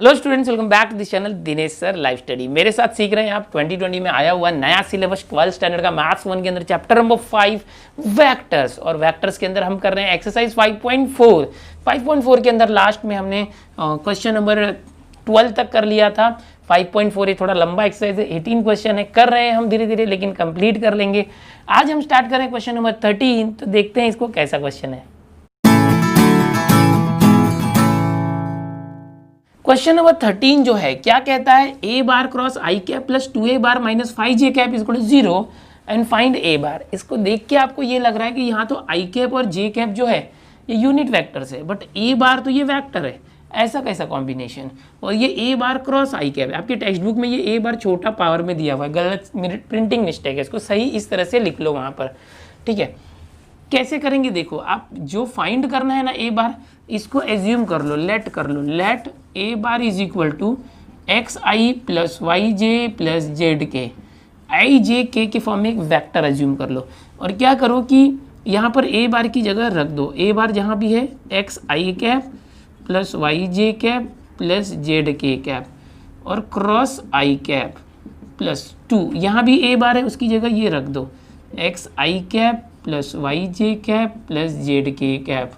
Hello students, welcome back to this channel Dinesh sir live study. मेरे साथ सीख रहे हैं आप 2020 में आया हुआ नया सिलेबस 12th स्टैंडर्ड का मैथ्स 1 के अंदर चैप्टर नंबर 5 वेक्टर्स। और वेक्टर्स के अंदर हम कर रहे हैं एक्सरसाइज 5.4 के अंदर लास्ट में हमने क्वेश्चन नंबर 12 तक कर लिया था। 5.4 ये थोड़ा लंबा एक्सरसाइज है, 18 क्वेश्चन है, कर रहे हैं हम धीरे धीरे लेकिन कंप्लीट कर लेंगे। आज हम स्टार्ट करें क्वेश्चन नंबर 13, तो देखते हैं इसको कैसा क्वेश्चन है। क्वेश्चन नंबर 13 जो है क्या कहता है, A bar cross I cap plus 2a bar minus 5j cap is equal to 0 and find A bar. इसको देख के आपको ये लग रहा है कि यहाँ तो आई कैप और जे कैप जो है ये यूनिट वेक्टर्स है, बट ए बार तो ये वेक्टर है। ऐसा कैसा कॉम्बिनेशन, और ये ए बार क्रॉस आई कैप, आपके टेक्स्ट बुक में ये ए बार छोटा पावर में दिया हुआ है, गलत प्रिंटिंग मिस्टेक है, इसको सही इस तरह से लिख लो वहाँ पर। ठीक है, कैसे करेंगे देखो, आप जो फाइंड करना है ना ए बार, इसको एज्यूम कर लो, let A bar is equal to X I plus Y J plus Z K. I जे के फॉर्म में एक वेक्टर एज्यूम कर लो, और क्या करो कि यहाँ पर ए बार की जगह रख दो, ए बार जहाँ भी है x i cap plus Y j cap plus Z k cap, और क्रॉस आई कैप प्लस 2, यहाँ भी ए बार है उसकी जगह ये रख दो, x i cap plus Y j cap plus Z k cap,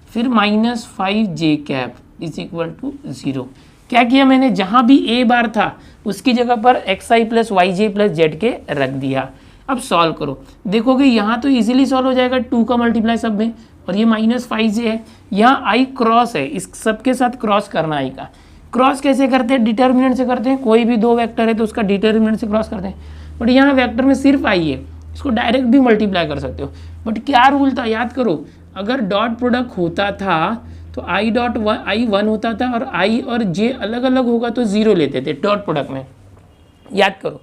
फिर minus 5j cap is equal to 0। क्या किया मैंने, जहाँ भी ए बार था उसकी जगह पर x I plus Y J plus Z के रख दिया। अब सॉल्व करो, देखोगे यहाँ तो इजीली सॉल्व हो जाएगा, 2 का मल्टीप्लाई सब में, और ये माइनस 5j है, यहाँ आई क्रॉस है, इस सबके साथ क्रॉस करना आई का। क्रॉस कैसे करते हैं, डिटर्मिनेंट से करते हैं, कोई भी दो वेक्टर है तो उसका डिटर्मिनेंट से क्रॉस करते हैं, बट यहाँ वेक्टर में सिर्फ आई है, इसको डायरेक्ट भी मल्टीप्लाई कर सकते हो। बट क्या रूल था याद करो, अगर डॉट प्रोडक्ट होता था तो आई डॉट आई 1 होता था, और आई और जे अलग अलग होगा तो 0 लेते थे डॉट प्रोडक्ट में, याद करो।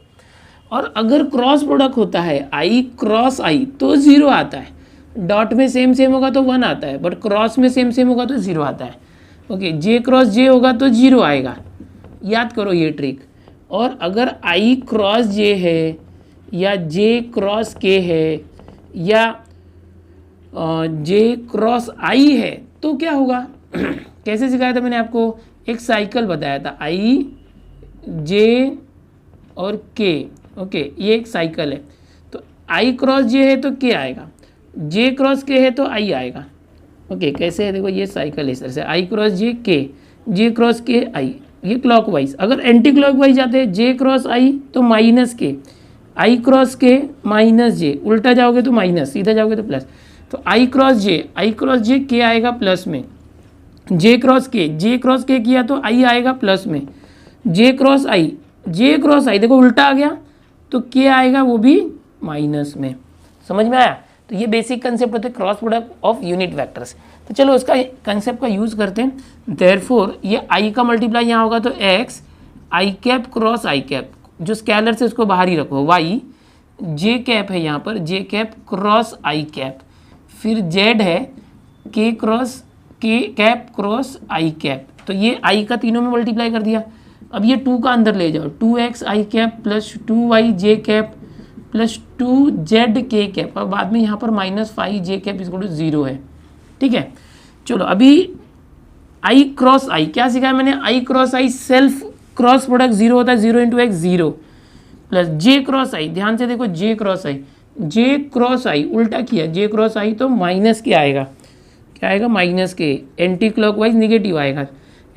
और अगर क्रॉस प्रोडक्ट होता है आई क्रॉस आई तो 0 आता है, डॉट में सेम सेम होगा तो 1 आता है, बट क्रॉस में सेम सेम होगा तो 0 आता है। ओके, जे क्रॉस जे होगा तो 0 आएगा, याद करो ये ट्रिक। और अगर आई क्रॉस जे है या जे क्रॉस के है या जे क्रॉस आई है तो क्या होगा कैसे सिखाया था मैंने आपको, एक साइकिल बताया था, आई जे और के। ओके, ये एक साइकिल है, तो आई क्रॉस जे है तो के आएगा, जे क्रॉस के है तो आई आएगा। ओके, कैसे है देखो, ये साइकिल इस तरह से, आई क्रॉस जे के, जे क्रॉस के आई, ये क्लॉकवाइज। अगर एंटी क्लॉकवाइज जाते हैं, जे क्रॉस आई तो माइनस के, आई क्रॉस के माइनस जे, उल्टा जाओगे तो माइनस, सीधा जाओगे तो प्लस। तो आई क्रॉस जे के आएगा प्लस में, जे क्रॉस के किया तो आई आएगा प्लस में, जे क्रॉस आई देखो उल्टा आ गया तो के आएगा वो भी माइनस में। समझ में आया? तो ये बेसिक कंसेप्ट होते हैं cross product of unit vectors. तो चलो उसका कंसेप्ट का यूज़ करते हैं। देयरफॉर ये आई का मल्टीप्लाई यहाँ होगा तो x i cap cross I cap, जो स्केलर से उसको बाहर ही रखो, वाई जे कैप है यहाँ पर, जे कैप क्रॉस आई कैप, फिर जेड है के क्रॉस के कैप क्रॉस आई कैप, तो ये आई का तीनों में मल्टीप्लाई कर दिया। अब ये 2 का अंदर ले जाओ, 2x i cap plus 2y j cap plus 2z k cap, और बाद में यहाँ पर minus 5j cap is equal to 0 है। ठीक है, चलो अभी आई क्रॉस आई क्या सिखाया मैंने, I cross I self cross product 0 होता है, 0 into X 0, plus J cross I, ध्यान से देखो जे क्रॉस आई उल्टा किया, जे क्रॉस आई तो माइनस के आएगा, क्या आएगा माइनस के, एंटी क्लॉकवाइज निगेटिव आएगा।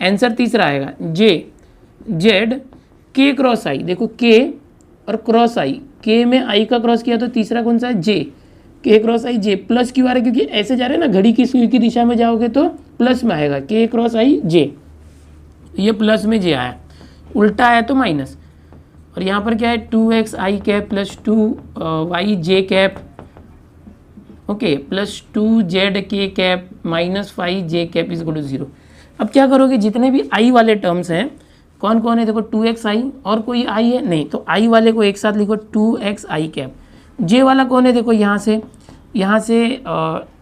आंसर तीसरा आएगा जेड के क्रॉस आई, देखो के और क्रॉस आई, के में आई का क्रॉस किया तो तीसरा कौन सा है, जे, के क्रॉस आई जे, प्लस क्यों आ रहा है, क्योंकि ऐसे जा रहे हैं ना, घड़ी की सुई की दिशा में जाओगे तो प्लस में आएगा, के क्रॉस आई जे, ये प्लस में जे आया, उल्टा आया तो माइनस। और यहाँ पर क्या है 2x i cap plus 2y j cap, okay, plus 2z k cap minus 5j cap is equal to 0। अब क्या करोगे, जितने भी आई वाले टर्म्स हैं कौन कौन है, देखो 2x आई और कोई आई है नहीं, तो आई वाले को एक साथ लिखो 2x आई कैप। जे वाला कौन है, देखो यहाँ से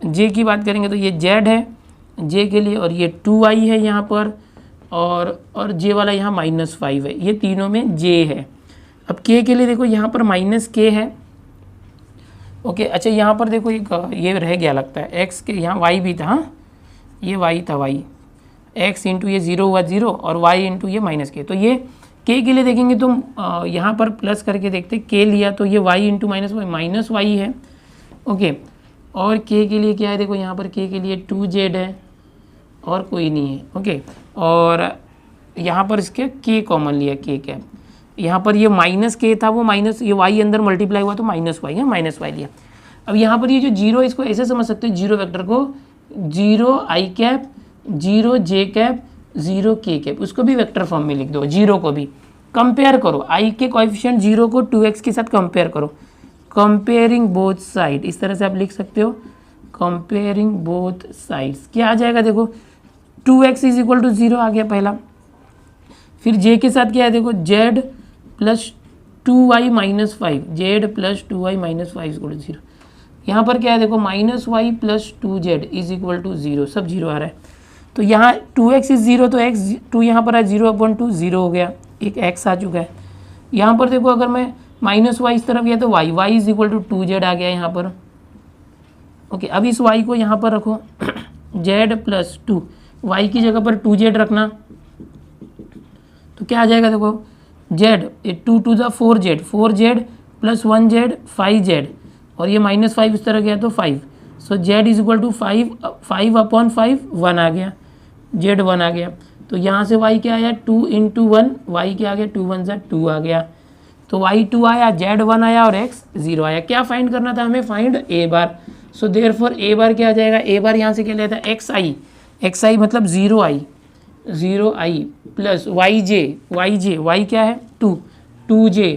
जे की बात करेंगे तो ये जेड है जे के लिए, और ये 2y है यहाँ पर, और जे वाला यहाँ -5 है, ये तीनों में जे है। अब के लिए देखो यहाँ पर माइनस के है, ओके। अच्छा यहाँ पर देखो एक ये रह गया लगता है, एक्स के यहाँ वाई भी था, हाँ ये वाई था, वाई x इंटू ये 0 हुआ 0 और y इंटू ये माइनस के। तो ये k के लिए देखेंगे तो यहाँ पर प्लस करके देखते k लिया तो ये y इंटू माइनस वाई है। ओके, और k के लिए क्या है, देखो यहाँ पर k के लिए 2z है और कोई नहीं है। ओके, और यहाँ पर इसके k कॉमन लिया, k कैप। यहाँ पर ये माइनस k था, वो माइनस ये y अंदर मल्टीप्लाई हुआ तो माइनस वाई है, माइनस वाई लिया। अब यहाँ पर ये जो जीरो, इसको ऐसे समझ सकते हो, जीरो वेक्टर को 0 i cap, 0 j cap, 0 k cap, उसको भी वेक्टर फॉर्म में लिख दो। जीरो को भी कंपेयर करो, i के कोएफिशिएंट 0 को 2x के साथ कंपेयर करो, कंपेयरिंग बोथ साइड, इस तरह से आप लिख सकते हो, कंपेयरिंग बोथ साइड्स। क्या आ जाएगा देखो, 2x इज इक्वल टू 0 आ गया पहला। फिर j के साथ क्या है देखो, z plus 2y minus 5, z plus 2y minus 5 is equal to 0। यहाँ पर क्या है देखो, minus y plus 2z is equal to 0, सब 0 आ रहा है। तो यहाँ 2x इज 0 तो x 2 यहाँ पर है 0/2 0 हो गया, एक x आ चुका है। यहाँ पर देखो अगर मैं माइनस वाई इस तरफ गया तो y is equal to 2z आ गया यहाँ पर। ओके, अब इस y को यहाँ पर रखो z प्लस 2, y की जगह पर 2z रखना तो क्या आ जाएगा देखो, z 2 to the 4z, 4z plus 1z 5z, और ये माइनस 5 इस तरह गया तो 5। सो z इज इक्वल टू 5/5 1 आ गया, z 1 आ गया। तो यहाँ से y क्या आया, 2 इंटू 1, y क्या आ गया, 2 1 ज़ा 2 आ गया। तो y 2 आया, z 1 आया और x 0 आया। क्या फाइंड करना था हमें, find a bar. So therefore a बार क्या आ जाएगा, a बार यहाँ से क्या लिया था, xi मतलब 0i प्लस y क्या है 2j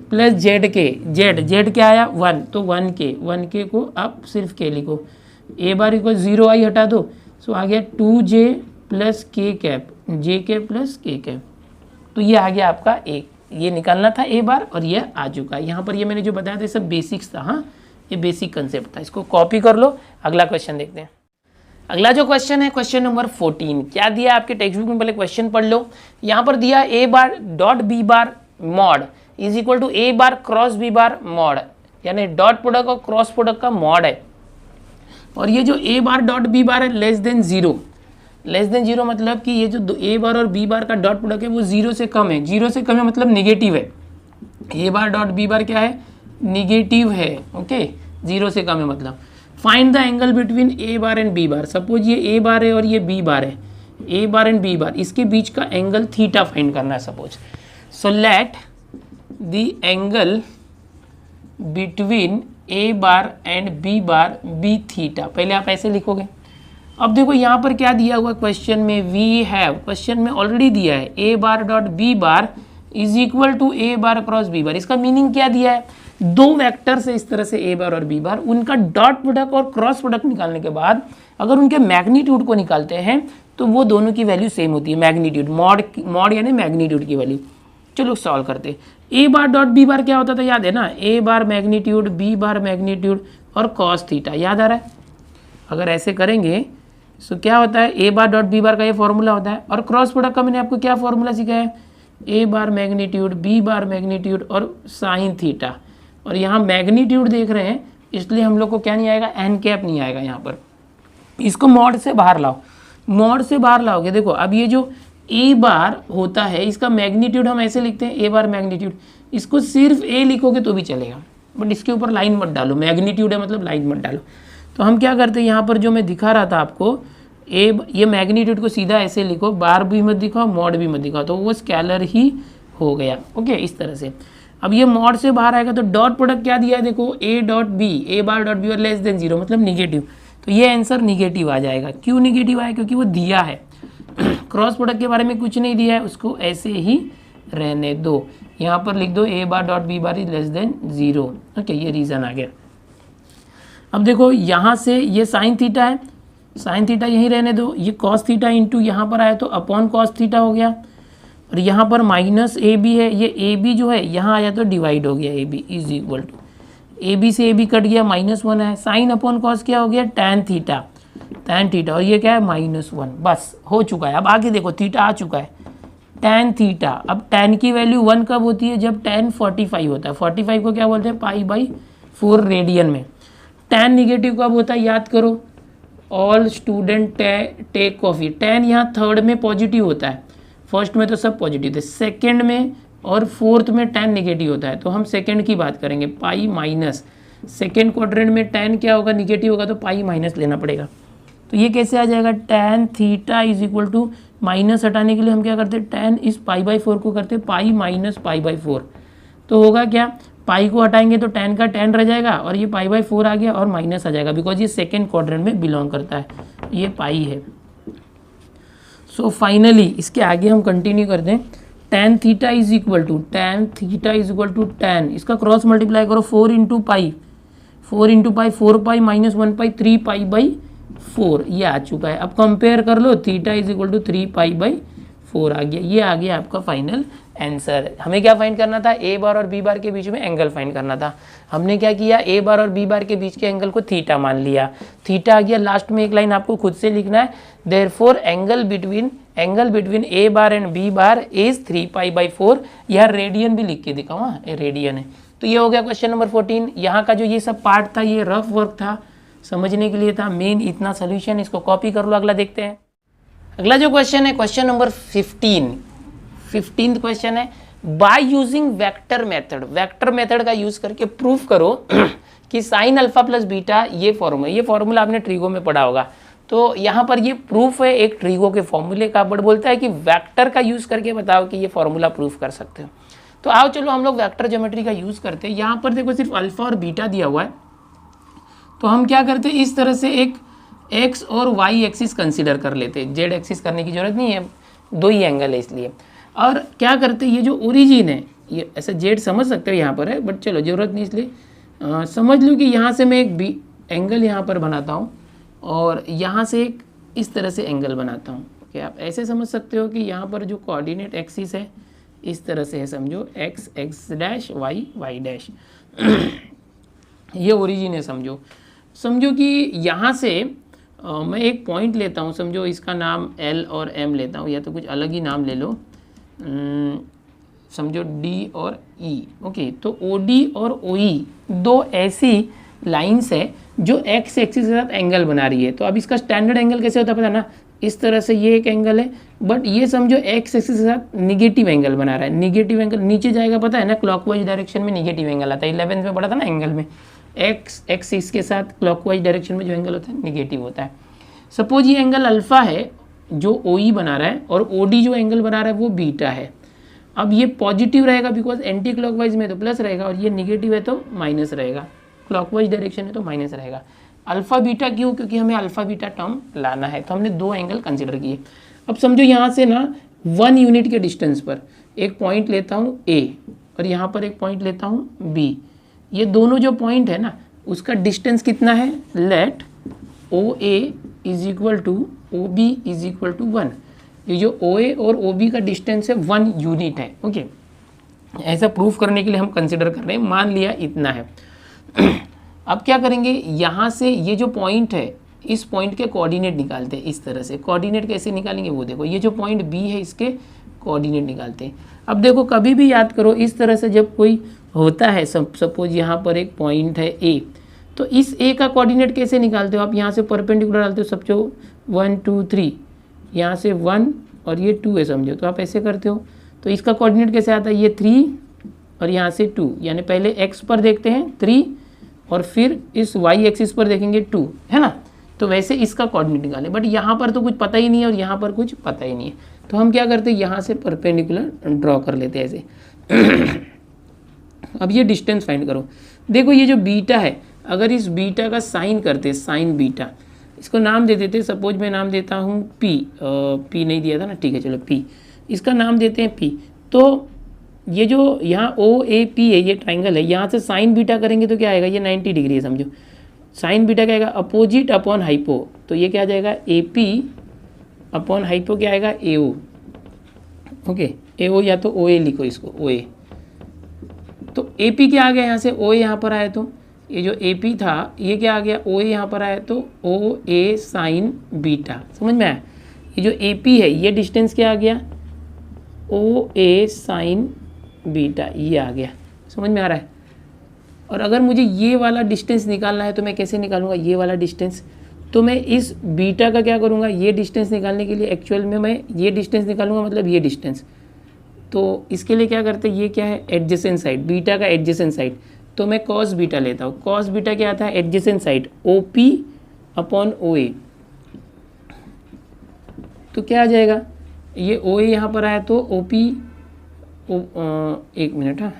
प्लस z क्या आया 1, तो 1k को आप सिर्फ k लिखो, a बार इक्वल 0i हटा दो, सो आ गया 2j plus k cap, j के प्लस k कैप। तो ये आ गया आपका एक, ये निकालना था a बार और ये आ चुका है। यहाँ पर ये मैंने जो बताया था ये सब बेसिक्स था, हाँ ये बेसिक कंसेप्ट था, इसको कॉपी कर लो। अगला क्वेश्चन देखते हैं। अगला जो क्वेश्चन है क्वेश्चन नंबर 14। क्या दिया आपके टेक्स्ट बुक में, पहले क्वेश्चन पढ़ लो। यहाँ पर दिया a bar dot b bar mod is equal to a bar cross b bar mod, यानी डॉट प्रोडक्ट और क्रॉस प्रोडक्ट का मॉड है। और ये जो a bar dot b bar है लेस देन जीरो मतलब कि ये जो a बार और b बार का डॉट प्रोडक्ट है वो 0 से कम है, 0 से कम है मतलब निगेटिव है। a बार डॉट b बार क्या है, निगेटिव है। ओके, 0 से कम है मतलब। Find the angle between a bar and b bar. Suppose ये a बार है और ये b बार है, a bar and b bar, इसके बीच का एंगल थीटा फाइंड करना है suppose. So let the angle between a bar and b bar be theta. पहले आप ऐसे लिखोगे। अब देखो यहाँ पर क्या दिया हुआ क्वेश्चन में, वी हैव, क्वेश्चन में ऑलरेडी दिया है a bar dot b bar is equal to a bar cross b bar. इसका मीनिंग क्या दिया है, दो वेक्टर से इस तरह से a बार और b बार, उनका डॉट प्रोडक्ट और क्रॉस प्रोडक्ट निकालने के बाद अगर उनके मैग्नीट्यूड को निकालते हैं तो वो दोनों की वैल्यू सेम होती है, मैग्नीट्यूड मॉड यानी मैग्नीट्यूड की वैल्यू। चलो सॉल्व करते। a बार डॉट b बार क्या होता था, याद है ना, a bar magnitude b bar magnitude और कॉस थीटा, याद आ रहा है। अगर ऐसे करेंगे तो क्या होता है, a बार डॉट b बार का ये फॉर्मूला होता है। और क्रॉस प्रोडक्ट का मैंने आपको क्या फॉर्मूला सिखाया है, a bar magnitude b bar magnitude और साइन थीटा। और यहाँ मैग्नीट्यूड देख रहे हैं इसलिए हम लोग को क्या नहीं आएगा, एन कैप नहीं आएगा यहाँ पर। इसको मॉड से बाहर लाओ, मॉड से बाहर लाओगे। देखो अब ये जो a बार होता है इसका मैग्नीट्यूड हम ऐसे लिखते हैं, a बार मैग्नीट्यूड, इसको सिर्फ a लिखोगे तो भी चलेगा, बट इसके ऊपर लाइन मत डालो, मैग्नीट्यूड है मतलब लाइन मत डालो। तो हम क्या करते हैं, यहाँ पर जो मैं दिखा रहा था आपको, ये मैग्नीट्यूड को सीधा ऐसे लिखो, बार भी मत दिखाओ मॉड भी मत दिखाओ, तो वो स्केलर ही हो गया। ओके, इस तरह से। अब ये मॉड से बाहर आएगा तो डॉट प्रोडक्ट क्या दिया है, देखो a dot b, a bar dot b और लेस देन 0 मतलब निगेटिव, तो ये आंसर निगेटिव आ जाएगा। क्यों निगेटिव आया, क्योंकि वो दिया है। क्रॉस प्रोडक्ट के बारे में कुछ नहीं दिया है, उसको ऐसे ही रहने दो। यहाँ पर लिख दो a bar dot b bar is less than 0। Okay, ये रीज़न आ गया। अब देखो यहाँ से ये साइन थीटा है, साइन थीटा यहीं रहने दो, ये कॉस थीटा इंटू यहाँ पर आया तो अपॉन कॉस थीटा हो गया। और यहाँ पर माइनस ए बी है, ये ए बी जो है यहाँ आया तो डिवाइड हो गया, a b is equal to, a b से ए बी कट गया, -1 है। साइन अपॉन कॉस क्या हो गया, टैन थीटा, और ये क्या है -1। बस हो चुका है। अब आगे देखो थीटा आ चुका है, टैन थीटा। अब टैन की वैल्यू 1 कब होती है, जब टैन 45 होता है। 45 को क्या बोलते हैं, π/4 रेडियन में। टैन निगेटिव कब होता है, याद करो, ऑल स्टूडेंट टेक कॉफ़ी। 10 यहाँ थर्ड में पॉजिटिव होता है, फर्स्ट में तो सब पॉजिटिव थे, सेकेंड में और फोर्थ में 10 नेगेटिव होता है, तो हम सेकेंड की बात करेंगे। पाई माइनस, सेकेंड क्वाड्रेंट में 10 क्या होगा, निगेटिव होगा, तो पाई माइनस लेना पड़ेगा। तो ये कैसे आ जाएगा, tan theta is equal to, minus हटाने के लिए हम क्या करते हैं, tan इस π/4 को करते पाई माइनस π/4। तो होगा क्या, पाई को हटाएंगे तो tan का tan रह जाएगा और ये π/4 आ गया और माइनस आ जाएगा, बिकॉज ये सेकेंड क्वाड्रेंट में बिलोंग करता है, ये पाई है। सो फाइनली इसके आगे हम कंटिन्यू करते हैं। tan theta is equal to, tan theta is equal to tan, इसका क्रॉस मल्टीप्लाई करो, 4 इंटू पाई, 4 पाई माइनस 1 पाई, 3 π/4 ये आ चुका है। अब कंपेयर कर लो, थीटा इज इक्वल टू 3 π/4 आ गया, ये आ गया आपका फाइनल आंसर। हमें क्या फाइंड करना था, ए बार और बी बार के बीच में एंगल फाइंड करना था। हमने क्या किया, ए बार और बी बार के बीच के एंगल को थीटा मान लिया, थीटा आ गया। लास्ट में एक लाइन आपको खुद से लिखना है, therefore angle between a bar and b bar is 3 π/4। यह रेडियन भी लिख के दिखाओ, हाँ रेडियन है। तो ये हो गया क्वेश्चन नंबर 14। यहाँ का जो ये सब पार्ट था ये रफ वर्क था, समझने के लिए था, मेन इतना सोल्यूशन, इसको कॉपी कर लो। अगला देखते हैं। अगला जो क्वेश्चन है क्वेश्चन नंबर 15th क्वेश्चन है, बाय यूजिंग वेक्टर मेथड का यूज करके प्रूफ करो कि साइन अल्फा प्लस बीटा ये फॉर्मूला आपने ट्रिगो में पढ़ा होगा। तो यहाँ पर ये प्रूफ है एक ट्रिगो के फॉर्मूले का, बट बोलता है कि वेक्टर का यूज करके बताओ कि ये फॉर्मूला प्रूफ कर सकते हो। तो आओ चलो हम लोग वेक्टर ज्योमेट्री का यूज करते हैं। यहाँ पर देखो सिर्फ अल्फा और बीटा दिया हुआ है, तो हम क्या करते हैं, इस तरह से एक एक्स और वाई एक्सिस कंसीडर कर लेते हैं, जेड एक्सिस करने की जरूरत नहीं है, दो ही एंगल है इसलिए। और क्या करते हैं, ये जो ओरिजिन है, ये ऐसा जेड समझ सकते हो यहाँ पर है, बट चलो जरूरत नहीं, इसलिए समझ लो कि यहाँ से मैं एक एंगल यहाँ पर बनाता हूँ और यहाँ से एक इस तरह से एंगल बनाता हूँ। ओके, आप ऐसे समझ सकते हो कि यहाँ पर जो कोऑर्डिनेट एक्सिस है इस तरह से है, समझो x x dash y y dash ये ओरिजिन है। समझो कि यहाँ से मैं एक पॉइंट लेता हूँ, समझो इसका नाम एल और एम लेता हूँ, या तो कुछ अलग ही नाम ले लो, समझो डी और ई। ओके, तो ओ डी और ओ ई दो ऐसी लाइंस है जो एक्स एक्सिस के साथ एंगल बना रही है। तो अब इसका स्टैंडर्ड एंगल कैसे होता है पता ना, इस तरह से ये एक एंगल है, बट ये समझो एक्स एक्सिस के साथ निगेटिव एंगल बना रहा है। निगेटिव एंगल नीचे जाएगा, पता है ना, क्लॉकवाइज डायरेक्शन में निगेटिव एंगल आता है। 11th में पढ़ा था ना एंगल में, एक्स एक्सिस के साथ क्लॉकवाइज डायरेक्शन में जो एंगल होता है निगेटिव होता है। सपोज ये एंगल अल्फा है जो ओ ई बना रहा है और ओ डी जो एंगल बना रहा है वो बीटा है। अब ये पॉजिटिव रहेगा बिकॉज एंटी क्लॉकवाइज में तो प्लस रहेगा, और ये निगेटिव है तो माइनस रहेगा, क्लॉकवाइज डायरेक्शन है तो माइनस रहेगा। अल्फा बीटा क्यों, क्योंकि हमें अल्फा बीटा टर्म लाना है, तो हमने दो एंगल कंसिडर किए। अब समझो यहाँ से ना 1 यूनिट के डिस्टेंस पर एक पॉइंट लेता हूँ ए और यहाँ पर एक पॉइंट लेता हूँ बी। ये दोनों जो पॉइंट है ना उसका डिस्टेंस कितना है, let o a is equal to o b is equal to 1। ये जो ओ ए और ओ बी का डिस्टेंस है 1 यूनिट है। ओके, ऐसा प्रूफ करने के लिए हम कंसिडर कर रहे हैं, मान लिया इतना है। अब क्या करेंगे, यहाँ से ये जो पॉइंट है इस पॉइंट के कोऑर्डिनेट निकालते हैं इस तरह से। कोऑर्डिनेट कैसे निकालेंगे वो देखो, ये जो पॉइंट बी है इसके कोऑर्डिनेट निकालते हैं। अब देखो कभी भी याद करो इस तरह से जब कोई होता है, सपोज यहाँ पर एक पॉइंट है ए, तो इस ए का कोऑर्डिनेट कैसे निकालते हो आप, यहाँ से परपेंडिकुलर डालते हो, समझो 1 2 3, यहाँ से 1 और ये 2 है समझो, तो आप ऐसे करते हो। तो इसका कोऑर्डिनेट कैसे आता है, ये 3 और यहाँ से 2, यानी पहले एक्स पर देखते हैं 3 और फिर इस वाई एक्सिस पर देखेंगे 2, है ना। तो वैसे इसका कोऑर्डिनेट निकालें, बट यहाँ पर तो कुछ पता ही नहीं है और यहाँ पर कुछ पता ही नहीं है, तो हम क्या करते हैं, यहाँ से परपेंडिकुलर ड्रॉ कर लेते हैं ऐसे। अब ये डिस्टेंस फाइंड करो। देखो ये जो बीटा है, अगर इस बीटा का साइन करते, साइन बीटा, इसको नाम दे देते, सपोज मैं नाम देता हूँ पी, पी नहीं दिया था ना, ठीक है चलो पी, इसका नाम देते हैं पी। तो ये जो यहाँ ओ ए पी है, ये ट्राइंगल है, यहाँ से साइन बीटा करेंगे तो क्या आएगा, ये 90 डिग्री है समझो। साइन बीटा क्या आएगा, अपोजिट अपॉन हाइपो, तो ये क्या आ जाएगा, ए पी अपॉन हाइपो क्या आएगा, ए ओ। ओके, ए ओ या तो ओ ए लिखो इसको, ओ ए। तो ए पी क्या आ गया, यहाँ से ओ ए यहाँ पर आया, तो ये जो ए पी था ये क्या आ गया, ओ ए यहाँ पर आया, तो ओ ए साइन बीटा, समझ में आया। ये जो ए पी है ये डिस्टेंस क्या आ गया, ओ ए साइन बीटा, ये आ गया, समझ में आ रहा है। और अगर मुझे ये वाला डिस्टेंस निकालना है तो मैं कैसे निकालूंगा, ये वाला डिस्टेंस, तो मैं इस बीटा का क्या करूँगा, ये डिस्टेंस निकालने के लिए एक्चुअल में मैं ये डिस्टेंस निकालूंगा, मतलब ये डिस्टेंस। तो इसके लिए क्या करते हैं, ये क्या है एडजेसेंट साइड, बीटा का एडजेसेंट साइड। तो मैं कॉस बीटा लेता हूँ। कॉस बीटा क्या आता है, adjacent side OP upon OA। तो क्या आ जाएगा, ये OA यहाँ पर आया तो OP एक मिनट, हाँ,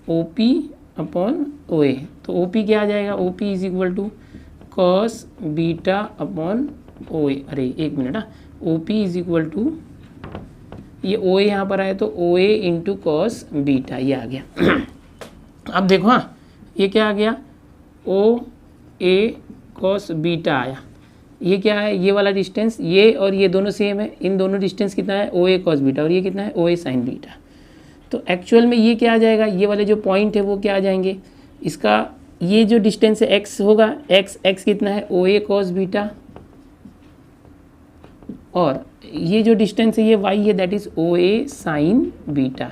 OP अपॉन OA। तो OP क्या आ जाएगा, OP is equal to cos beta upon OA। अरे एक मिनट, हाँ, OP इज इक्वल टू, ये OA यहाँ पर आया तो OA इंटू कॉस बीटा, ये आ गया। अब देखो, हाँ, ये क्या आ गया, OA कॉस बीटा आया। ये क्या है, ये वाला डिस्टेंस, ये और ये दोनों सेम है, इन दोनों डिस्टेंस कितना है OA कॉस बीटा, और ये कितना है OA साइन बीटा। तो एक्चुअल में ये क्या आ जाएगा, ये वाले जो पॉइंट है वो क्या आ जाएंगे, इसका ये जो डिस्टेंस है x होगा, x कितना है OA कॉस बीटा, और ये जो डिस्टेंस है ये y है, that is OA sign beta.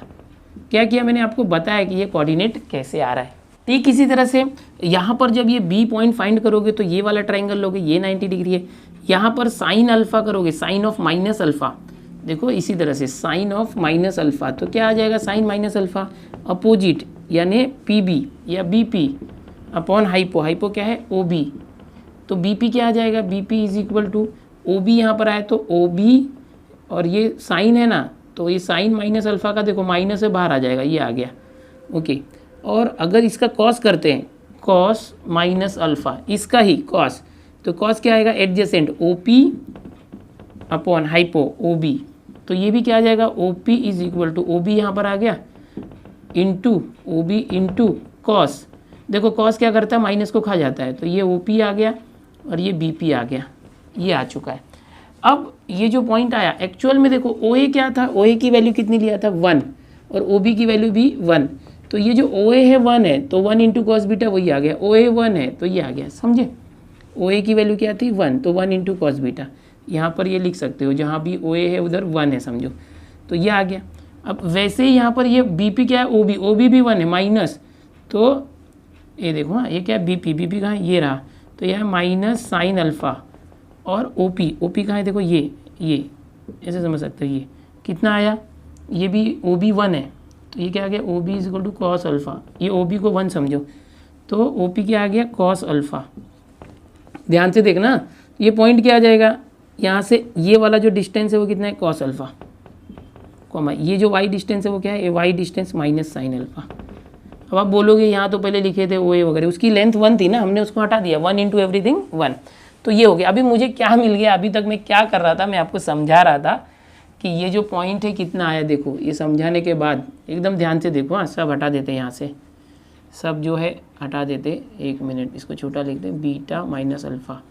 क्या किया मैंने आपको बताया कि ये कोऑर्डिनेट कैसे आ रहा है। ठीक इसी तरह से यहाँ पर जब ये B पॉइंट फाइंड करोगे तो ये वाला ट्राइंगल लोगे, ये 90 डिग्री है। यहाँ पर साइन अल्फा करोगे, साइन ऑफ माइनस अल्फा, देखो इसी तरह से साइन ऑफ माइनस अल्फा, तो क्या आ जाएगा साइन माइनस अल्फा अपोजिट यानी PB या BP अपॉन हाइपो, हाइपो क्या है OB। तो BP क्या आ जाएगा, BP is equal to OB, यहाँ पर आए तो OB, और ये साइन है ना, तो ये साइन माइनस अल्फा का देखो माइनस से बाहर आ जाएगा, ये आ गया, ओके। और अगर इसका कॉस करते हैं, कॉस माइनस अल्फा, इसका ही कॉस, तो कॉस क्या आएगा adjacent OP upon hypo OB। तो ये भी क्या आ जाएगा, OP is equal to OB यहाँ पर आ गया इंटू OB इंटू कॉस। देखो कॉस क्या करता है, माइनस को खा जाता है, तो ये OP आ गया और ये BP आ गया, ये आ चुका है। अब ये जो पॉइंट आया एक्चुअल में देखो OA क्या था, OA की वैल्यू कितनी लिया था 1, और OB की वैल्यू भी 1। तो ये जो OA है 1 है, तो 1 इंटू कॉस बीटा वही आ गया, OA 1 है तो ये आ गया, समझे। OA की वैल्यू क्या थी 1, तो 1 इंटू कॉस बीटा, यहाँ पर ये लिख सकते हो, जहाँ भी OA है उधर 1 है समझो, तो ये आ गया। अब वैसे ही यहाँ पर ये BP क्या है OB भी 1 है माइनस, तो ये देखो, हाँ ये क्या है BP कहाँ है, ये रहा, तो यह है माइनस साइन अल्फा, और OP कहाँ है, देखो ये ऐसे समझ सकते हो, ये कितना आया, ये भी OB 1 है, तो ये क्या आ गया OB is equal to cos alpha, ये OB को 1 समझो, तो OP क्या आ गया कॉस अल्फ़ा। ध्यान से देखना, ये पॉइंट क्या आ जाएगा, यहाँ से ये वाला जो डिस्टेंस है वो कितना है कॉस अल्फ़ा, कॉमा ये जो y डिस्टेंस है वो क्या है, ये y distance minus sine alpha. अब आप बोलोगे यहाँ तो पहले लिखे थे OA वगैरह, उसकी लेंथ 1 थी ना, हमने उसको हटा दिया, 1 इंटू एवरीथिंग 1, तो ये हो गया। अभी मुझे क्या मिल गया, अभी तक मैं क्या कर रहा था, मैं आपको समझा रहा था कि ये जो पॉइंट है कितना आया। देखो ये समझाने के बाद एकदम ध्यान से देखो, हाँ सब हटा देते हैं यहाँ से, सब जो है हटा देते, एक मिनट इसको छोटा लिखते हैं, बीटा माइनस अल्फ़ा,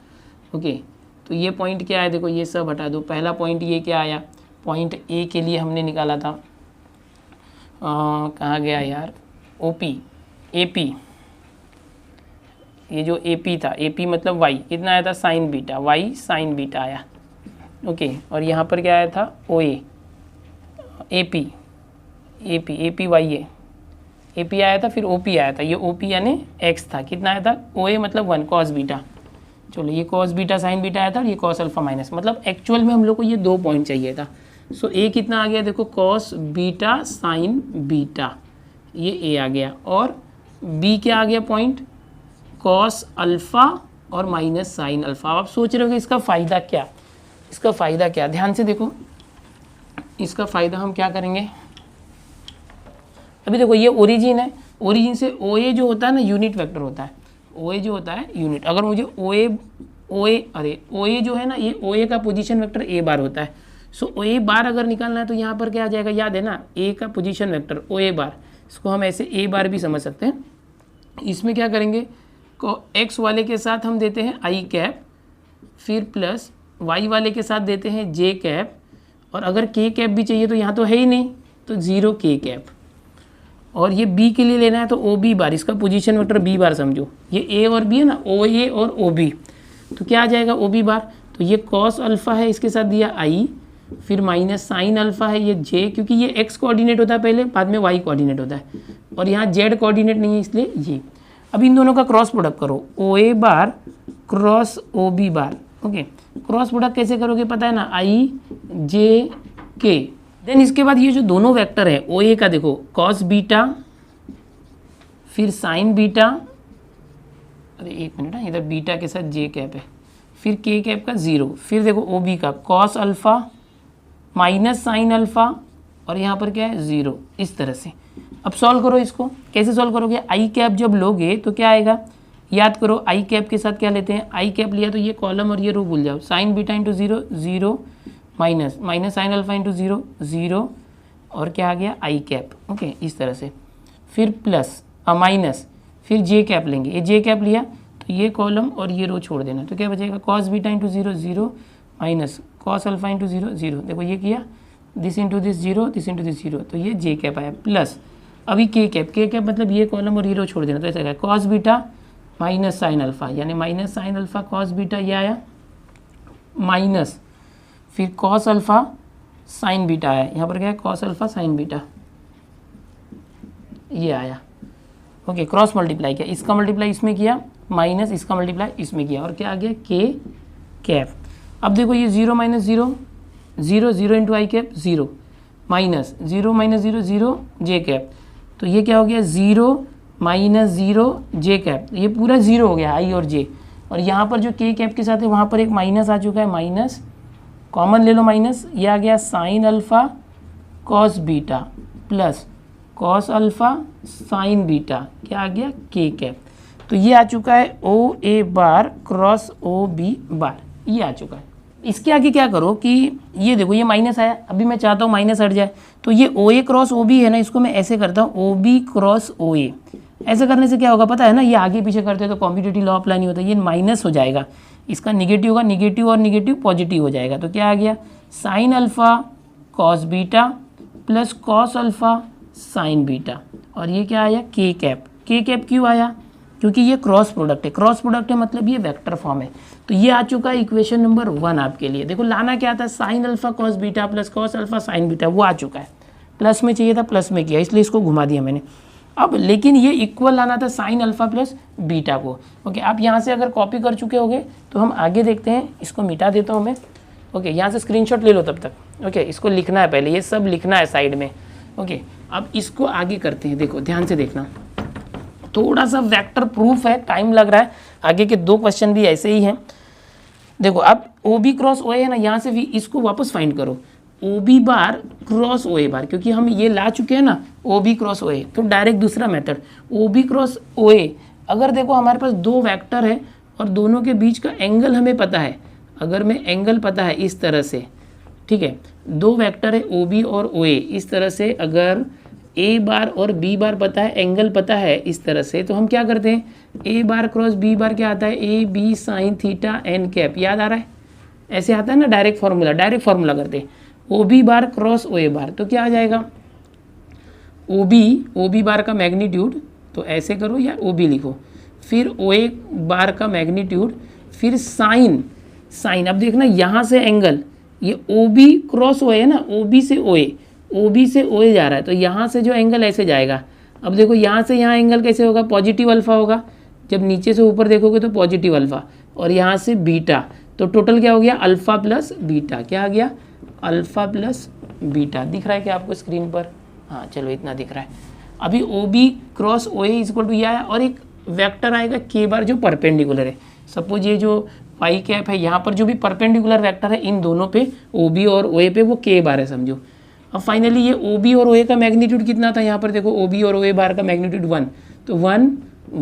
ओके। तो ये पॉइंट क्या है, देखो ये सब हटा दो। पहला पॉइंट ये क्या आया, पॉइंट A के लिए हमने निकाला था, कहाँ गया यार, AP, ये जो AP था, AP मतलब y, कितना आया था sign beta, y sign beta आया, ओके। और यहाँ पर क्या आया था OA, AP y है, AP आया था, फिर OP आया था, ये OP यानी x था, कितना आया था OA मतलब 1 कॉस बीटा। चलो ये कॉस बीटा साइन बीटा आया था, और ये कॉस अल्फा माइनस, मतलब एक्चुअल में हम लोग को ये 2 पॉइंट चाहिए था। सो A कितना आ गया, देखो कॉस बीटा साइन बीटा, ये A आ गया, और B क्या आ गया पॉइंट, कॉस अल्फ़ा और माइनस साइन अल्फ़ा। आप सोच रहे हो कि इसका फ़ायदा क्या, इसका फ़ायदा क्या, ध्यान से देखो, इसका फ़ायदा हम क्या करेंगे। अभी देखो ये ओरिजिन है, ओरिजिन से OA जो होता है ना यूनिट वेक्टर होता है, OA जो होता है यूनिट। अगर मुझे OA जो है ना, ये OA का पोजीशन वेक्टर A बार होता है। सो OA बार अगर निकालना है तो यहाँ पर क्या आ जाएगा, याद है ना, A का पोजीशन वेक्टर OA बार, इसको हम ऐसे A बार भी समझ सकते हैं। इसमें क्या करेंगे, को x वाले के साथ हम देते हैं i कैप, फिर प्लस y वाले के साथ देते हैं j कैप, और अगर k कैप भी चाहिए तो यहाँ तो है ही नहीं, तो 0 k कैप। और ये b के लिए लेना है तो OB बार, इसका पोजीशन वेक्टर B बार समझो, ये A और B है ना, OA और OB, तो क्या आ जाएगा OB बार। तो ये कॉस अल्फ़ा है, इसके साथ दिया i, फिर माइनस साइन अल्फ़ा है ये j, क्योंकि ये x कोऑर्डिनेट होता है पहले, बाद में y कोऑर्डिनेट होता है, और यहाँ z कोऑर्डिनेट नहीं है इसलिए ये। अब इन दोनों का क्रॉस प्रोडक्ट करो, OA बार क्रॉस OB बार, ओके, क्रॉस प्रोडक्ट कैसे करोगे पता है ना, आई जे के। देन इसके बाद ये जो दोनों वेक्टर है ओ ए का देखो कॉस बीटा, फिर साइन बीटा, अरे एक मिनट, इधर बीटा के साथ जे कैप है, फिर के कैप का 0, फिर देखो ओ बी का cos alpha minus sine alpha, और यहाँ पर क्या है 0, इस तरह से। अब सॉल्व करो इसको, कैसे सॉल्व करोगे, आई कैप जब लोगे तो क्या आएगा, याद करो आई कैप के साथ क्या लेते हैं, आई कैप लिया तो ये कॉलम और ये रो भूल जाओ, sign beta into 0 0 minus minus sine alpha into 0 0, और क्या आ गया आई कैप। ओके, इस तरह से, फिर प्लस माइनस, फिर जे कैप लेंगे, ये जे कैप लिया तो ये कॉलम और ये रो छोड़ देना, तो क्या बचेगा cos beta into 0 0 minus cos alpha into 0 0, देखो ये किया, this into this 0, this into this 0, तो ये जे कैप आया, प्लस अभी के कैप मतलब ये कॉलम और ये रो छोड़ देना, तो ऐसा क्या cos beta minus sine alpha, यानी minus sine alpha cos beta ये आया, माइनस फिर कॉस अल्फ़ा साइन बीटा आया, यहाँ पर क्या है कॉस अल्फ़ा साइन बीटा, ये आया। ओके, क्रॉस मल्टीप्लाई किया, इसका मल्टीप्लाई इसमें किया, माइनस इसका मल्टीप्लाई इसमें किया, और क्या आ गया के कैप। अब देखो ये 0 माइनस 0 0 0 इंटू आई कैप 0, माइनस 0 माइनस 0 0 जे कैप, तो ये क्या हो गया 0 माइनस 0 जे कैप, ये पूरा 0 हो गया आई और जे, और यहाँ पर जो के कैप के साथ है वहाँ पर एक माइनस आ चुका है, माइनस कॉमन ले लो माइनस, ये आ गया sign alpha cos beta plus cos alpha sine beta, क्या आ गया के कैप। तो ये आ चुका है ओ ए bar cross O B bar, ये आ चुका है। इसके आगे क्या करो कि ये देखो ये माइनस आया, अभी मैं चाहता हूँ माइनस हट जाए, तो ये ओ ए क्रॉस ओ बी है ना, इसको मैं ऐसे करता हूँ ओ बी क्रॉस ओ ए। ऐसे करने से क्या होगा पता है ना, ये आगे पीछे करते हैं तो कॉम्पिटिटिव लॉ अप्लाई नहीं होता, ये माइनस हो जाएगा, इसका निगेटिव होगा, निगेटिव और निगेटिव पॉजिटिव हो जाएगा, तो क्या आ गया sign alpha cos beta plus cos alpha sine beta, और ये क्या आया के कैप। के कैप क्यों आया, क्योंकि ये क्रॉस प्रोडक्ट है, क्रॉस प्रोडक्ट है मतलब ये वेक्टर फॉर्म है, तो ये आ चुका है इक्वेशन नंबर 1 आपके लिए। देखो लाना क्या था, sign alpha cos beta plus cos alpha sine beta, वो आ चुका है, प्लस में चाहिए था प्लस में किया, इसलिए इसको घुमा दिया मैंने। अब लेकिन ये इक्वल लाना था साइन अल्फ़ा प्लस बीटा को। ओके, आप यहाँ से अगर कॉपी कर चुके होगे तो हम आगे देखते हैं, इसको मिटा देता हूँ मैं। ओके, यहाँ से स्क्रीनशॉट ले लो तब तक। ओके, इसको लिखना है पहले, ये सब लिखना है साइड में। ओके, अब इसको आगे करते हैं, देखो ध्यान से देखना, थोड़ा सा वेक्टर प्रूफ है, टाइम लग रहा है, आगे के 2 क्वेश्चन भी ऐसे ही हैं। देखो अब ओ बी क्रॉस ओ ए है ना, यहाँ से भी इसको वापस फाइंड करो, O B bar cross o ए बार, क्योंकि हम ये ला चुके हैं ना ओ बी क्रॉस ओ ए, तो डायरेक्ट दूसरा मेथड ओ बी क्रॉस ओ ए। अगर देखो हमारे पास 2 वेक्टर है और दोनों के बीच का एंगल हमें पता है, अगर मैं एंगल पता है इस तरह से, ठीक है, 2 वेक्टर है ओ बी और ओ ए, इस तरह से अगर ए बार और बी बार पता है, एंगल पता है इस तरह से, तो हम क्या करते हैं, ए बार क्रॉस बी बार क्या आता है, a b sine theta n cap, याद आ रहा है, ऐसे आता है ना डायरेक्ट फार्मूला करते हैं, O B bar cross o ए बार, तो क्या आ जाएगा ओ बी बार का मैग्नीट्यूड, तो ऐसे करो या ओ बी लिखो, फिर ओ ए बार का मैग्नीट्यूड, फिर साइन, अब देखना यहाँ से एंगल, ये ओ बी क्रॉस ओ ए है ना, ओ बी से ओ ए जा रहा है, तो यहाँ से जो एंगल ऐसे जाएगा। अब देखो यहाँ से यहाँ एंगल कैसे होगा, पॉजिटिव अल्फ़ा होगा, जब नीचे से ऊपर देखोगे तो पॉजिटिव अल्फ़ा, और यहाँ से बीटा, तो टोटल क्या हो गया अल्फ़ा प्लस बीटा, क्या आ गया अल्फ़ा प्लस बीटा। दिख रहा है क्या आपको स्क्रीन पर, हाँ चलो इतना दिख रहा है। अभी o b cross o a equal to यह है, और एक वेक्टर आएगा के बार जो परपेंडिकुलर है, सपोज ये जो वाई कैप है यहाँ पर जो भी परपेंडिकुलर वेक्टर है इन दोनों पे ओ बी और ओ ए पे वो के बार है समझो। अब फाइनली ये ओ बी और ओ ए का मैग्नीट्यूड कितना था, यहाँ पर देखो ओ बी और ओ ए बार का मैग्नीट्यूड 1, तो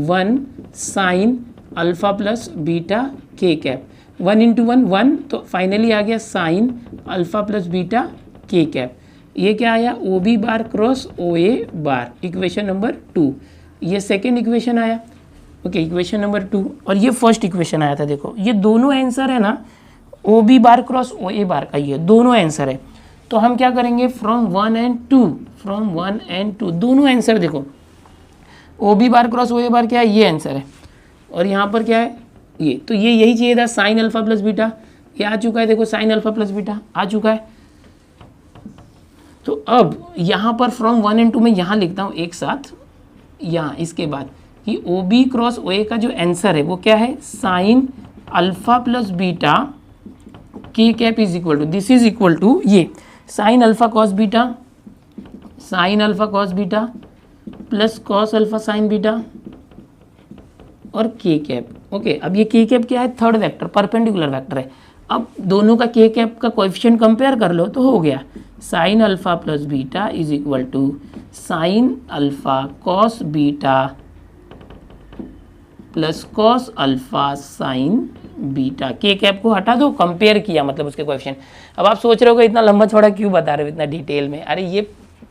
1 साइन अल्फ़ा प्लस बीटा के कैप, 1 इंटू 1, तो फाइनली आ गया साइन अल्फ़ा प्लस बीटा के कैप। ये क्या आया O B bar cross o ए बार, इक्वेशन नंबर 2, ये सेकेंड इक्वेशन आया। ओके, इक्वेशन नंबर 2, और ये फर्स्ट इक्वेशन आया था। देखो ये दोनों आंसर है ना, O B bar cross o ए बार का, ये दोनों आंसर है। तो हम क्या करेंगे, फ्रॉम 1 एंड 2 दोनों आंसर देखो, O B bar cross o ए बार क्या है, ये आंसर है, और यहाँ पर क्या है ये, तो ये यही चाहिए था साइन अल्फ़ा प्लस बीटा, ये आ चुका है, देखो साइन अल्फ़ा प्लस बीटा आ चुका है। तो अब यहाँ पर फ्रॉम 1 एंड 2 में यहाँ लिखता हूँ एक साथ, यहाँ इसके बाद कि ओ बी क्रॉस ओ ए का जो आंसर है वो क्या है, साइन अल्फा प्लस बीटा के cap is equal to, this is equal to ये sine alpha cos beta, sine alpha cos beta plus cos alpha sine beta और के कैप। ओके, अब ये के कैप क्या है, थर्ड वेक्टर, परपेंडिकुलर वेक्टर है। अब दोनों का के कैप का कोएफिशिएंट कंपेयर कर लो तो हो गया sine alpha plus beta is equal to sine alpha cos beta plus cos alpha sine beta. के कैप को हटा दो, कंपेयर किया मतलब उसके कोएफिशिएंट। अब आप सोच रहे हो कि इतना लंबा चौड़ा क्यों बता रहे हो इतना डिटेल में, अरे ये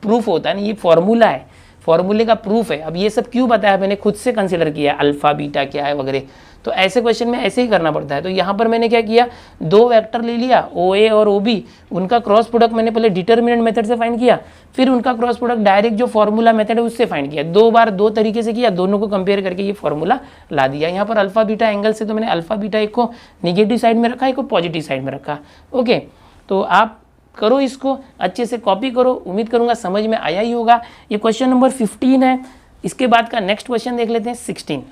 प्रूफ होता है ना, ये फॉर्मूला है, फॉर्मूले का प्रूफ है। अब ये सब क्यों बताया, मैंने खुद से कंसिडर किया अल्फा बीटा क्या है वगैरह, तो ऐसे क्वेश्चन में ऐसे ही करना पड़ता है। तो यहाँ पर मैंने क्या किया, दो वेक्टर ले लिया ओ ए और ओ बी, उनका क्रॉस प्रोडक्ट मैंने पहले डिटर्मिनेंट मेथड से फाइंड किया, फिर उनका क्रॉस प्रोडक्ट डायरेक्ट जो फॉर्मूला मेथड है उससे फाइंड किया। दो बार दो तरीके से किया, दोनों को कंपेयर करके ये फॉर्मूला ला दिया। यहाँ पर अल्फा बीटा एंगल से तो मैंने अल्फा बीटा एक को निगेटिव साइड में रखा, एक को पॉजिटिव साइड में रखा। ओके, तो आप करो, इसको अच्छे से कॉपी करो, उम्मीद करूंगा समझ में आया ही होगा। ये क्वेश्चन नंबर 15 है। इसके बाद का नेक्स्ट क्वेश्चन देख लेते हैं 16।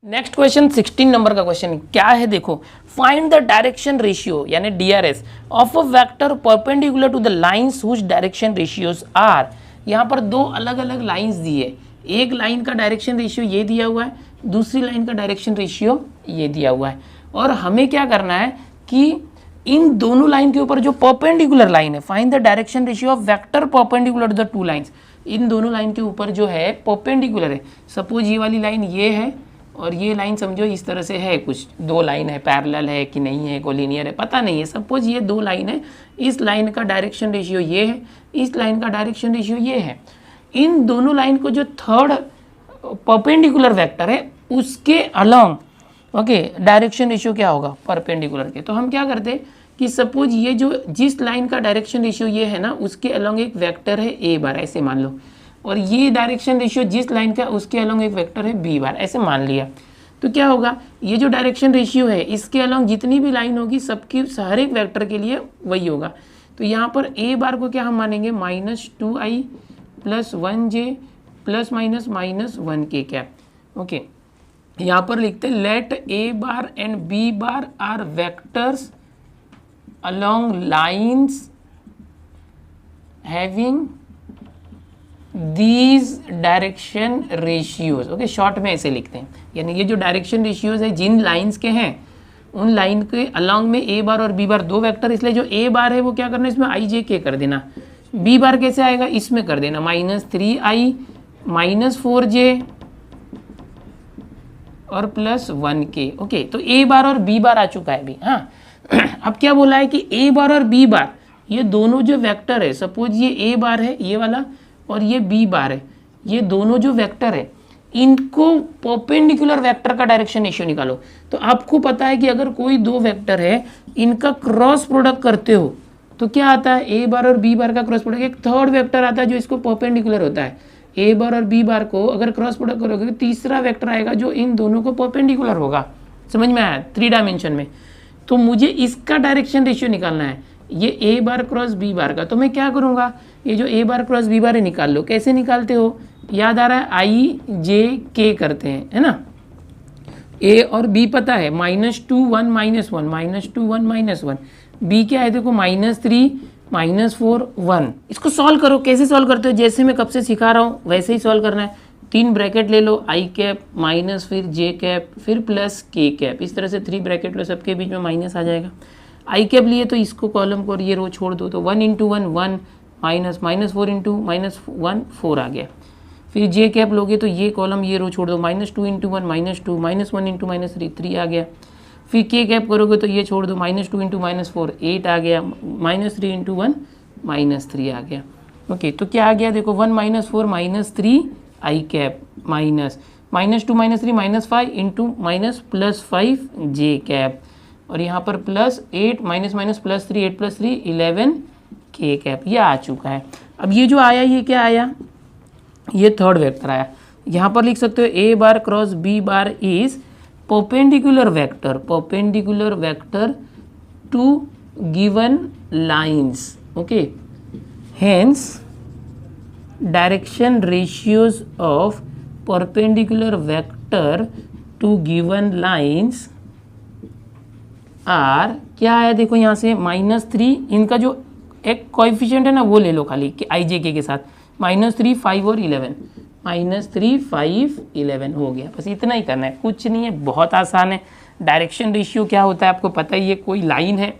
नेक्स्ट क्वेश्चन 16 नंबर का क्वेश्चन क्या है, देखो, फाइंड द डायरेक्शन रेशियो यानी DRs of a vector perpendicular to the lines whose direction ratios are. यहाँ पर दो अलग अलग लाइंस दी है, एक लाइन का डायरेक्शन रेशियो ये दिया हुआ है, दूसरी लाइन का डायरेक्शन रेशियो ये दिया हुआ है, और हमें क्या करना है कि इन दोनों लाइन के ऊपर जो परपेंडिकुलर लाइन है, find the direction ratio of vector perpendicular to the two lines, इन दोनों लाइन के ऊपर जो है परपेंडिकुलर है। सपोज ये वाली लाइन ये है और ये लाइन समझो इस तरह से है, कुछ दो लाइन है, पैरेलल है कि नहीं है, कोलिनियर है, पता नहीं है। सपोज ये दो लाइन है, इस लाइन का डायरेक्शन रेशियो ये है, इस लाइन का डायरेक्शन रेशियो ये है। इन दोनों लाइन को जो थर्ड परपेंडिकुलर वेक्टर है उसके अलोंग ओके डायरेक्शन रेशियो क्या होगा, परपेंडिकुलर के। तो हम क्या करते कि सपोज ये जो जिस लाइन का डायरेक्शन रेशियो ये है ना, उसके अलोंग एक वेक्टर है ए बार, ऐसे मान लो, और ये डायरेक्शन रेशियो जिस लाइन का उसके अलोंग एक वेक्टर है बी बार, ऐसे मान लिया। तो क्या होगा, ये जो डायरेक्शन रेशियो है इसके अलोंग जितनी भी लाइन होगी सबकी हर एक वेक्टर के लिए वही होगा। तो यहाँ पर ए बार को क्या हम मानेंगे, -2i + 1j ± -1 के कैप। ओके, यहाँ पर लिखते हैं let A bar and b bar are vectors along lines having these direction ratios. Okay, short में ऐसे लिखते हैं, यानी ये जो डायरेक्शन रेशियोज है जिन लाइंस के हैं उन लाइन के अलोंग में ए बार और बी बार दो वेक्टर, इसलिए जो ए बार है वो क्या करना है, इसमें आई जे के कर देना। बी बार कैसे आएगा, इसमें कर देना -3i -4j और +1k। ओके, तो ए बार और बी बार आ चुका है अभी। हाँ, अब क्या बोला है कि ए बार और बी बार ये दोनों जो वेक्टर है, सपोज ये ए बार है ये वाला और ये बी बार है, ये दोनों जो वेक्टर है इनको परपेंडिकुलर वेक्टर का डायरेक्शन रेशियो निकालो। तो आपको पता है कि अगर कोई दो वेक्टर है इनका क्रॉस प्रोडक्ट करते हो तो क्या आता है, ए बार और बी बार का क्रॉस प्रोडक्ट, एक थर्ड वेक्टर आता है जो इसको परपेंडिकुलर होता है। ए बार और बी बार को अगर क्रॉस प्रोडक्ट करोगे तो तीसरा वेक्टर आएगा जो इन दोनों को परपेंडिकुलर होगा। समझ में आया, 3 डायमेंशन में। तो मुझे इसका डायरेक्शन रेशियो निकालना है, ये ए बार क्रॉस बी बार का। तो मैं क्या करूँगा, ये जो ए बार क्रॉस बी बार है निकाल लो। कैसे निकालते हो, याद आ रहा है, आई जे के करते हैं, है ना। ए और बी पता है, -2 1 -1 -2 1 -1, बी क्या है देखो -3 -4 1। इसको सॉल्व करो। कैसे सॉल्व करते हो, जैसे मैं कब से सिखा रहा हूँ वैसे ही सॉल्व करना है। 3 ब्रैकेट ले लो, आई कैप माइनस फिर जे कैप फिर प्लस के कैप, इस तरह से 3 ब्रैकेट लो, सबके बीच में माइनस आ जाएगा। आई कैप लिए तो इसको कॉलम को और ये रो छोड़ दो, तो 1 × 1 1 -4 × -1 4 आ गया। फिर जे कैप लोगे तो ये कॉलम ये रो छोड़ दो, -2 × 1 -2 -1 × -3 3 आ गया। फिर के कैप करोगे तो ये छोड़ दो, -2 × -4 8 आ गया, -3 × 1 -3 आ गया। ओके, तो क्या आ गया देखो, 1 -4 -3 आई कैप माइनस -2 -3 -5 × +5 जे कैप, और यहाँ पर +8 -3 8 + 3 11 के कैप, ये आ चुका है। अब ये जो आया ये क्या आया, ये थर्ड वेक्टर आया। यहाँ पर लिख सकते हो A bar cross B bar is perpendicular vector to given lines. Okay, hence direction ratios of perpendicular vector to given lines are, क्या है देखो यहाँ से -3, इनका जो एक कोएफिशिएंट है ना वो ले लो खाली कि आई जे के साथ, -3, 5 और 11, -3, 5, 11 हो गया। बस इतना ही करना है, कुछ नहीं है, बहुत आसान है। डायरेक्शन रेशियो क्या होता है आपको पता ही है, कोई लाइन है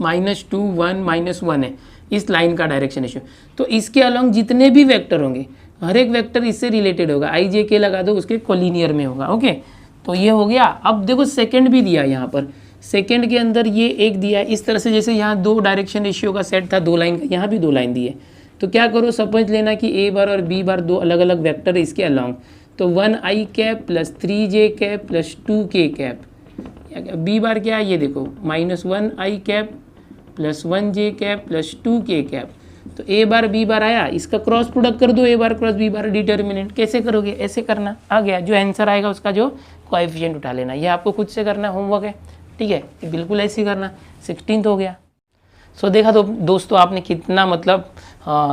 -2, 1, -1 है इस लाइन का डायरेक्शन रेशियो, तो इसके अलॉन्ग जितने भी वेक्टर होंगे हर एक वेक्टर इससे रिलेटेड होगा, आई जे के लगा दो उसके कोलिनियर में होगा। ओके, तो ये हो गया। अब देखो सेकंड भी दिया यहाँ पर, सेकंड के अंदर ये एक दिया है इस तरह से, जैसे यहाँ 2 डायरेक्शन रेशियो का सेट था 2 लाइन का, यहाँ भी 2 लाइन दी है। तो क्या करो, समझ लेना कि ए बार और बी बार 2 अलग अलग वेक्टर है इसके अलॉन्ग, तो 1i cap plus 3j cap plus 2k cap, b bar क्या है ये देखो, -1i cap plus 1j cap plus 2k cap. तो ए बार बी बार आया, इसका क्रॉस प्रोडक्ट कर दो, ए बार क्रॉस बी बार डिटर्मिनेंट। कैसे करोगे, ऐसे करना, आ गया जो आंसर आएगा उसका जो कोएफिशिएंट उठा लेना। ये आपको खुद से करना होमवर्क है, ठीक है, बिल्कुल ऐसे ही करना। 16th हो गया। सो देखा तो दोस्तों आपने कितना मतलब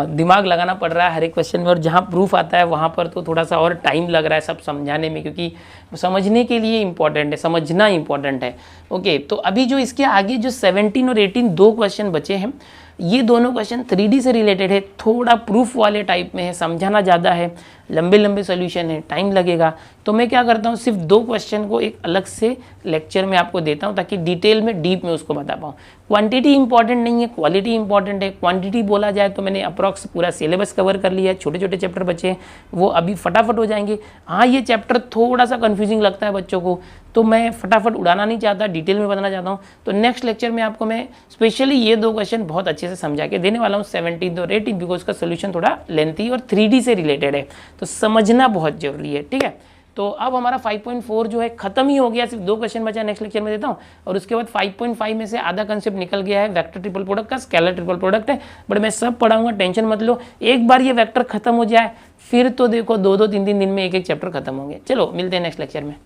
दिमाग लगाना पड़ रहा है हर एक क्वेश्चन में, और जहाँ प्रूफ आता है वहाँ पर तो थोड़ा सा और टाइम लग रहा है सब समझाने में, क्योंकि समझने के लिए इम्पॉर्टेंट है, समझना इम्पॉर्टेंट है। ओके, तो अभी जो इसके आगे जो 17 और 18 2 क्वेश्चन बचे हैं, ये दोनों क्वेश्चन 3D से रिलेटेड है, थोड़ा प्रूफ वाले टाइप में है, समझाना ज़्यादा है, लंबे लंबे सोल्यूशन है, टाइम लगेगा। तो मैं क्या करता हूँ, सिर्फ 2 क्वेश्चन को एक अलग से लेक्चर में आपको देता हूँ ताकि डिटेल में डीप में उसको बता पाऊँ। क्वांटिटी इंपॉर्टेंट नहीं है, क्वालिटी इंपॉर्टेंट है। क्वांटिटी बोला जाए तो मैंने अप्रॉक्स पूरा सिलेबस कवर कर लिया है, छोटे छोटे चैप्टर बचे हैं वो अभी फटाफट हो जाएंगे। हाँ, ये चैप्टर थोड़ा सा कन्फ्यूजिंग लगता है बच्चों को, तो मैं फटाफट उड़ाना नहीं चाहता, डिटेल में बताना चाहता हूँ। तो नेक्स्ट लेक्चर में आपको मैं स्पेशली ये 2 क्वेश्चन बहुत अच्छे से समझा के देने वाला हूँ, 17 और 18, बिकॉज उसका सोल्यूशन थोड़ा लेंथी और 3D से रिलेटेड है, तो समझना बहुत जरूरी है, ठीक है। तो अब हमारा 5.4 जो है खत्म ही हो गया, सिर्फ 2 क्वेश्चन बचा, नेक्स्ट लेक्चर में देता हूँ। और उसके बाद 5.5 में से आधा कंसेप्ट निकल गया है वेक्टर ट्रिपल प्रोडक्ट का, स्केलर ट्रिपल प्रोडक्ट है, बट मैं सब पढ़ाऊंगा, टेंशन मत लो। एक बार ये वेक्टर खत्म हो जाए फिर तो देखो 2-2, 3-3 दिन में एक चैप्टर खत्म होंगे। चलो मिलते हैं नेक्स्ट लेक्चर में।